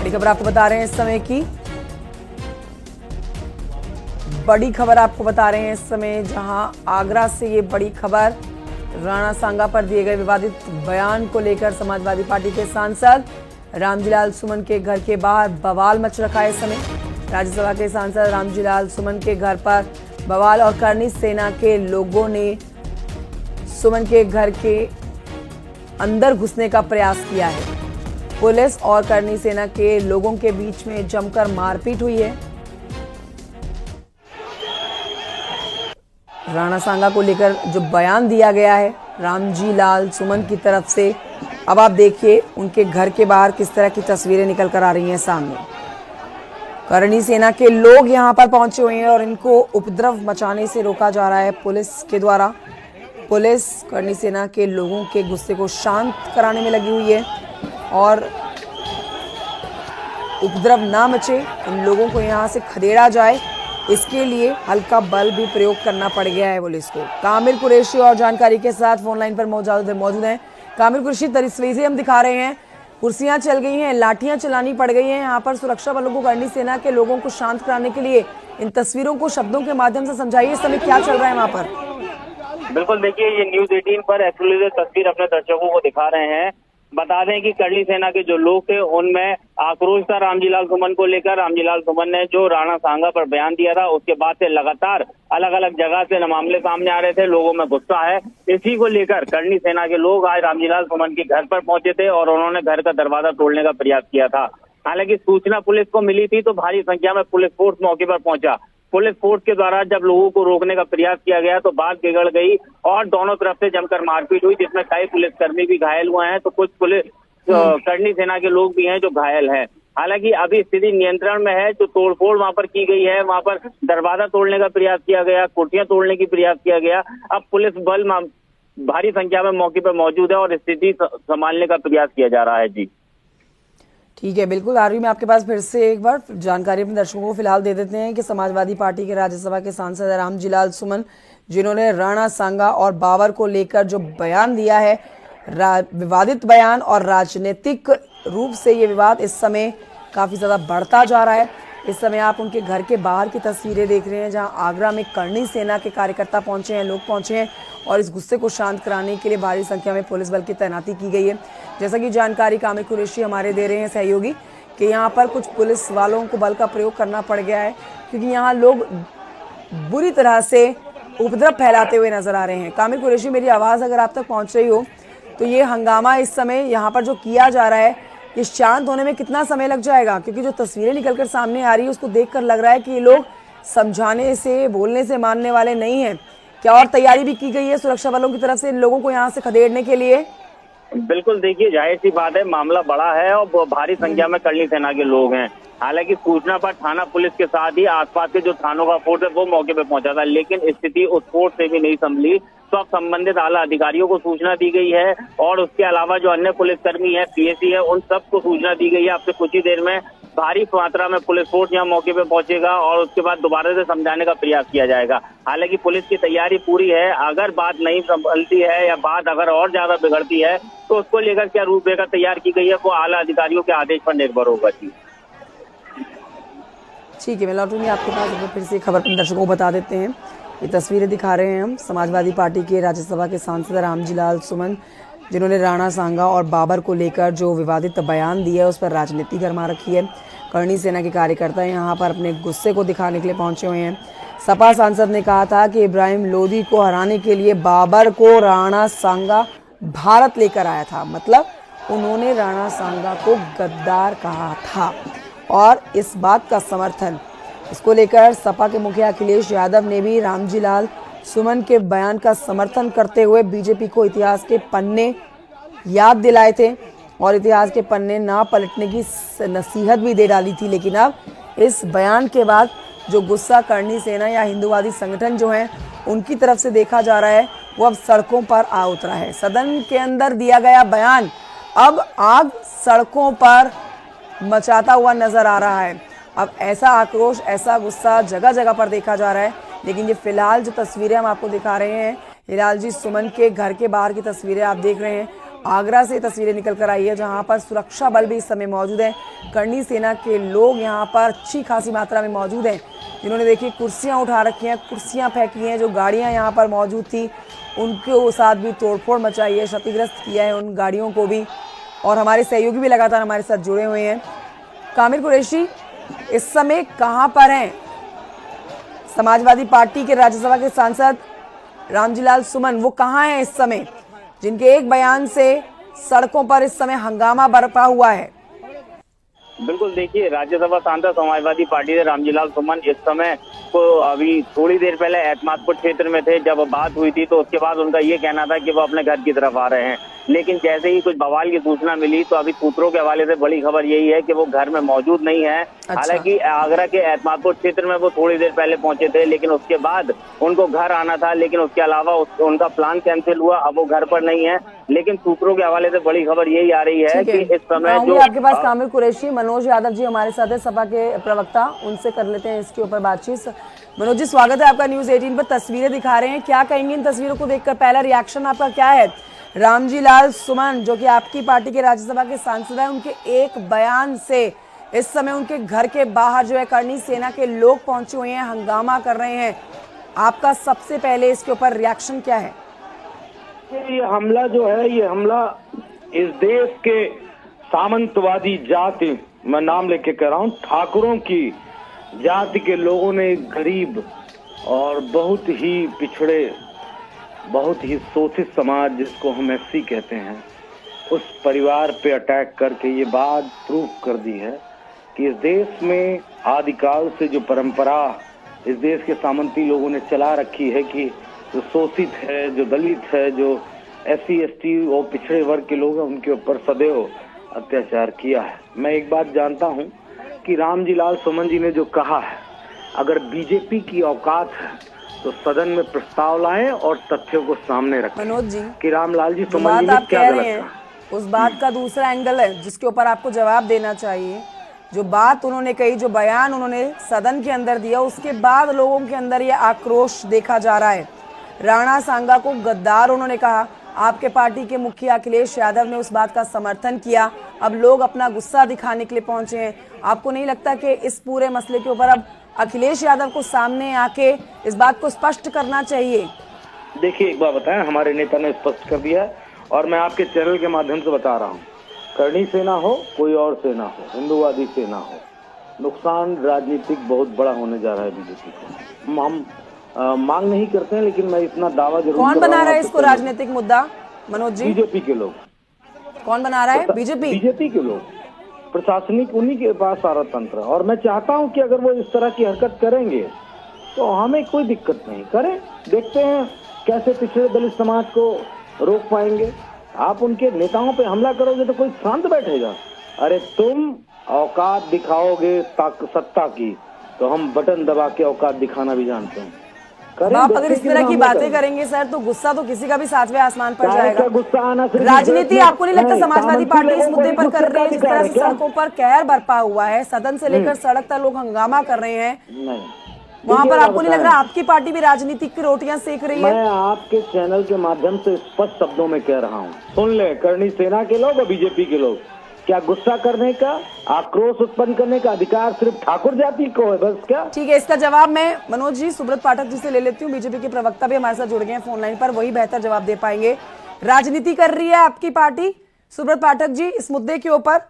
बड़ी खबर आपको बता रहे हैं इस समय की बड़ी खबर आपको बता रहे हैं इस समय, जहां आगरा से ये बड़ी खबर। राणा सांगा पर दिए गए विवादित बयान को लेकर समाजवादी पार्टी के सांसद रामजीलाल सुमन के घर के बाहर बवाल मच रखा है इस समय। राज्यसभा के सांसद रामजीलाल सुमन के घर पर बवाल और करनी सेना के लोगों ने सुमन के घर के अंदर घुसने का प्रयास किया है। पुलिस और करनी सेना के लोगों के बीच में जमकर मारपीट हुई है। राणा सांगा को लेकर जो बयान दिया गया है रामजीलाल सुमन की तरफ से, अब आप देखिए उनके घर के बाहर किस तरह की तस्वीरें निकल कर आ रही हैं सामने। करनी सेना के लोग यहां पर पहुंचे हुए हैं और इनको उपद्रव मचाने से रोका जा रहा है पुलिस के द्वारा। पुलिस करनी सेना के लोगों के गुस्से को शांत कराने में लगी हुई है और उपद्रव ना मचे, इन लोगों को यहां से खदेड़ा जाए, इसके लिए हल्का बल भी प्रयोग करना पड़ गया है पुलिस को। कामिर कुरैशी और जानकारी के साथ फोन लाइन पर मौजूद हैं। कामिर कुरैशी, तस्वीरें हम दिखा रहे हैं, कुर्सियां चल गई हैं, लाठियां चलानी पड़ गई हैं यहाँ पर सुरक्षा बलों को। करनी सेना के लोगों को शांत कराने के लिए इन तस्वीरों को शब्दों के माध्यम से समझाइए, इस समय क्या चल रहा है वहाँ पर। बिल्कुल, देखिए ये न्यूज 18 पर एक्सक्लूसिव तस्वीर अपने दर्शकों को दिखा रहे हैं। बता दें कि करनी सेना के जो लोग थे उनमें आक्रोश था रामजीलाल सुमन को लेकर। रामजीलाल सुमन ने जो राणा सांगा पर बयान दिया था उसके बाद से लगातार अलग अलग जगह से मामले सामने आ रहे थे, लोगों में गुस्सा है। इसी को लेकर करनी सेना के लोग आज रामजीलाल सुमन के घर पर पहुंचे थे और उन्होंने घर का दरवाजा तोड़ने का प्रयास किया था। हालांकि सूचना पुलिस को मिली थी तो भारी संख्या में पुलिस फोर्स मौके पर पहुंचा। पुलिस फोर्स के द्वारा जब लोगों को रोकने का प्रयास किया गया तो बात बिगड़ गई और दोनों तरफ से जमकर मारपीट हुई, जिसमें कई पुलिसकर्मी भी घायल हुए हैं तो कुछ पुलिस करनी सेना के लोग भी हैं जो घायल हैं। हालांकि अभी स्थिति नियंत्रण में है। जो तोड़फोड़ वहां पर की गई है, वहां पर दरवाजा तोड़ने का प्रयास किया गया, कुर्सियां तोड़ने की प्रयास किया गया। अब पुलिस बल भारी संख्या में मौके पर मौजूद है और स्थिति संभालने का प्रयास किया जा रहा है। जी ठीक है, बिल्कुल। आरवी में आपके पास फिर से एक बार जानकारी अपने दर्शकों को फिलहाल दे देते हैं कि समाजवादी पार्टी के राज्यसभा के सांसद रामजीलाल सुमन, जिन्होंने राणा सांगा और बाबर को लेकर जो बयान दिया है, विवादित बयान और राजनीतिक रूप से ये विवाद इस समय काफ़ी ज़्यादा बढ़ता जा रहा है। इस समय आप उनके घर के बाहर की तस्वीरें देख रहे हैं, जहां आगरा में करनी सेना के कार्यकर्ता पहुंचे हैं, लोग पहुंचे हैं और इस गुस्से को शांत कराने के लिए भारी संख्या में पुलिस बल की तैनाती की गई है। जैसा कि जानकारी कामिर कुरैशी हमारे दे रहे हैं सहयोगी कि यहाँ पर कुछ पुलिस वालों को बल का प्रयोग करना पड़ गया है, क्योंकि यहाँ लोग बुरी तरह से उपद्रव फैलाते हुए नजर आ रहे हैं। कामिर कुरैशी, मेरी आवाज़ अगर आप तक पहुँच रही हो तो ये हंगामा इस समय यहाँ पर जो किया जा रहा है, ये शांत होने में कितना समय लग जाएगा? क्योंकि जो तस्वीरें निकलकर सामने आ रही है उसको देखकर लग रहा है कि ये लोग समझाने से, बोलने से मानने वाले नहीं हैं। क्या और तैयारी भी की गई है सुरक्षा बलों की तरफ से इन लोगों को यहाँ से खदेड़ने के लिए? बिल्कुल, देखिए जाहिर सी बात है, मामला बड़ा है और भारी संख्या में करनी सेना के लोग हैं। हालांकि सूचना पर थाना पुलिस के साथ ही आसपास के जो थानों का फोर्स है वो मौके पे पहुंचा था, लेकिन स्थिति उस फोर्स से भी नहीं संभली। तो अब संबंधित आला अधिकारियों को सूचना दी गई है और उसके अलावा जो अन्य पुलिसकर्मी है, पीएसी है, उन सबको सूचना दी गई है। अब से कुछ ही देर में भारी मात्रा में पुलिस फोर्स यहाँ मौके पे पहुंचेगा और उसके बाद दोबारा से समझाने का प्रयास किया जाएगा। हालांकि पुलिस की तैयारी पूरी है। अगर बात नहीं संभलती है या बात अगर और ज्यादा बिगड़ती है तो उसको लेकर क्या रूपरेखा तैयार की गई है वो आला अधिकारियों के आदेश पर निर्भर होगा। जी ठीक है, मैं लौटूंगी आपके पास। फिर से खबर अपने दर्शकों को बता देते हैं, ये तस्वीरें दिखा रहे हैं हम समाजवादी पार्टी के राज्यसभा के सांसद रामजीलाल सुमन, जिन्होंने राणा सांगा और बाबर को लेकर जो विवादित बयान दिया है उस पर राजनीति गरमा रखी है। करनी सेना के कार्यकर्ता यहाँ पर अपने गुस्से को दिखाने के लिए पहुंचे हुए हैं। सपा सांसद ने कहा था कि इब्राहिम लोदी को हराने के लिए बाबर को राणा सांगा भारत लेकर आया था, मतलब उन्होंने राणा सांगा को गद्दार कहा था और इस बात का समर्थन, इसको लेकर सपा के मुखिया अखिलेश यादव ने भी रामजीलाल सुमन के बयान का समर्थन करते हुए बीजेपी को इतिहास के पन्ने याद दिलाए थे और इतिहास के पन्ने ना पलटने की नसीहत भी दे डाली थी। लेकिन अब इस बयान के बाद जो गुस्सा करनी सेना या हिंदूवादी संगठन जो हैं उनकी तरफ से देखा जा रहा है, वो अब सड़कों पर आ उतरा है। सदन के अंदर दिया गया बयान अब आग सड़कों पर मचाता हुआ नजर आ रहा है। अब ऐसा आक्रोश, ऐसा गुस्सा जगह जगह पर देखा जा रहा है। लेकिन ये फिलहाल जो तस्वीरें हम आपको दिखा रहे हैं, हिलाल जी सुमन के घर के बाहर की तस्वीरें आप देख रहे हैं आगरा से तस्वीरें निकल कर आई है, जहां पर सुरक्षा बल भी इस समय मौजूद है। करनी सेना के लोग यहां पर अच्छी खासी मात्रा में मौजूद हैं, जिन्होंने देखिए कुर्सियां उठा रखी हैं, कुर्सियां फेंकी हैं। जो गाड़ियां यहां पर मौजूद थी उनके साथ भी तोड़फोड़ मचाई है, क्षतिग्रस्त किया है उन गाड़ियों को भी। और हमारे सहयोगी भी लगातार हमारे साथ जुड़े हुए हैं। कामिल कुरैशी, इस समय कहां पर हैं समाजवादी पार्टी के राज्यसभा के सांसद रामजीलाल सुमन? वो कहां हैं इस समय, जिनके एक बयान से सड़कों पर इस समय हंगामा बरपा हुआ है? बिल्कुल, देखिए, राज्यसभा सांसद समाजवादी पार्टी से रामजीलाल सुमन इस समय को अभी थोड़ी देर पहले एतमादपुर क्षेत्र में थे। जब बात हुई थी तो उसके बाद उनका ये कहना था कि वो अपने घर की तरफ आ रहे हैं, लेकिन जैसे ही कुछ बवाल की सूचना मिली तो अभी सूत्रों के हवाले से बड़ी खबर यही है कि वो घर में मौजूद नहीं है। हालांकि आगरा के एतमादपुर क्षेत्र में वो थोड़ी देर पहले पहुंचे थे, लेकिन उसके बाद उनको घर आना था, लेकिन उसके अलावा उनका प्लान कैंसिल हुआ। अब वो घर पर नहीं है, लेकिन सूत्रों के हवाले से बड़ी खबर यही आ रही है कि इस समय जो आपके पास कामिल कुरैशी, मनोज यादव जी हमारे साथ है, सपा के प्रवक्ता, उनसे कर लेते हैं इसके ऊपर बातचीत। मनोज जी, स्वागत है आपका न्यूज 18 पर। तस्वीरें दिखा रहे हैं, क्या कहेंगे इन तस्वीरों को देखकर? पहला रिएक्शन आपका क्या है? रामजीलाल सुमन जो कि आपकी पार्टी के राज्यसभा के सांसद हैं, उनके एक बयान से इस समय उनके घर के बाहर जो है करनी सेना के लोग पहुंचे हुए हैं, हंगामा कर रहे हैं। आपका सबसे पहले इसके ऊपर रिएक्शन क्या है? ये हमला जो है, ये हमला इस देश के सामंतवादी जाति, मैं नाम लेके कह रहा हूँ, ठाकुरों की जाति के लोगों ने गरीब और बहुत ही पिछड़े, बहुत ही शोषित समाज, जिसको हम एससी कहते हैं, उस परिवार पे अटैक करके ये बात प्रूव कर दी है कि इस देश में आदिकाल से जो परंपरा इस देश के सामंती लोगों ने चला रखी है कि जो शोषित है, जो दलित है, जो एससी एसटी और पिछड़े वर्ग के लोग हैं, उनके ऊपर सदैव अत्याचार किया है। मैं एक बात जानता हूं कि रामजीलाल सुमन जी ने जो कहा है, अगर बीजेपी की औकात है तो सदन में प्रस्ताव लाएं और तथ्यों को सामने रखें। मनोज जी, कि रामलाल जी सुमन जी ने क्या गलत कहा, उस बात का दूसरा एंगल है जिसके ऊपर आपको जवाब देना चाहिए। जो बात उन्होंने कही, जो बयान उन्होंने सदन के अंदर दिया, उसके बाद लोगों के अंदर ये आक्रोश देखा जा रहा है। राणा सांगा को गद्दार उन्होंने कहा। आपके पार्टी के मुखिया अखिलेश यादव ने उस बात का समर्थन किया। अब लोग अपना गुस्सा दिखाने के लिए पहुंचे हैं। आपको नहीं लगता कि इस पूरे मसले के ऊपर अब अखिलेश यादव को सामने आके इस बात को स्पष्ट करना चाहिए? देखिए, एक बात बताएं, हमारे नेता ने स्पष्ट कर दिया है और मैं आपके चैनल के माध्यम से बता रहा हूँ, करनी सेना हो, कोई और सेना हो, हिंदूवादी सेना हो, नुकसान राजनीतिक बहुत बड़ा होने जा रहा है बीजेपी को। हम मांग नहीं करते हैं, लेकिन मैं इतना दावा जरूर कौन बना रहा है इसको राजनीतिक मुद्दा, मनोज जी? बीजेपी के लोग। कौन बना रहा है? बीजेपी के लोग, प्रशासनिक, उन्हीं के पास सारा तंत्र। और मैं चाहता हूं कि अगर वो इस तरह की हरकत करेंगे तो हमें कोई दिक्कत नहीं, करें, देखते हैं कैसे पिछड़े दलित समाज को रोक पाएंगे। आप उनके नेताओं पे हमला करोगे तो कोई शांत बैठेगा? अरे तुम औकात दिखाओगे सत्ता की, तो हम बटन दबा के औकात दिखाना भी जानते हैं। आप अगर इस तरह की बातें करेंगे सर, तो गुस्सा तो किसी का भी सातवें आसमान पर जाएगा। गुस्सा आना, राजनीति आपको नहीं लगता समाजवादी पार्टी इस मुद्दे पर कर रही है? जिस तरह से सड़कों पर कहर बरपा हुआ है, सदन से लेकर सड़क तक लोग हंगामा कर रहे हैं, वहाँ पर आपको नहीं लग रहा आपकी पार्टी भी राजनीतिक की रोटियां सेक रही है? मैं आपके चैनल के माध्यम से स्पष्ट शब्दों में कह रहा हूँ, सुन ले, करनी सेना के लोग और बीजेपी के लोग, क्या गुस्सा करने का, आक्रोश उत्पन्न करने का अधिकार सिर्फ ठाकुर जाति को है बस क्या? ठीक है, इसका जवाब मैं मनोज जी सुब्रत पाठक जी से ले लेती हूँ। बीजेपी के प्रवक्ता भी हमारे साथ जुड़ गए हैं फोन लाइन पर, वही बेहतर जवाब दे पाएंगे। राजनीति कर रही है आपकी पार्टी, सुब्रत पाठक जी, इस मुद्दे के ऊपर?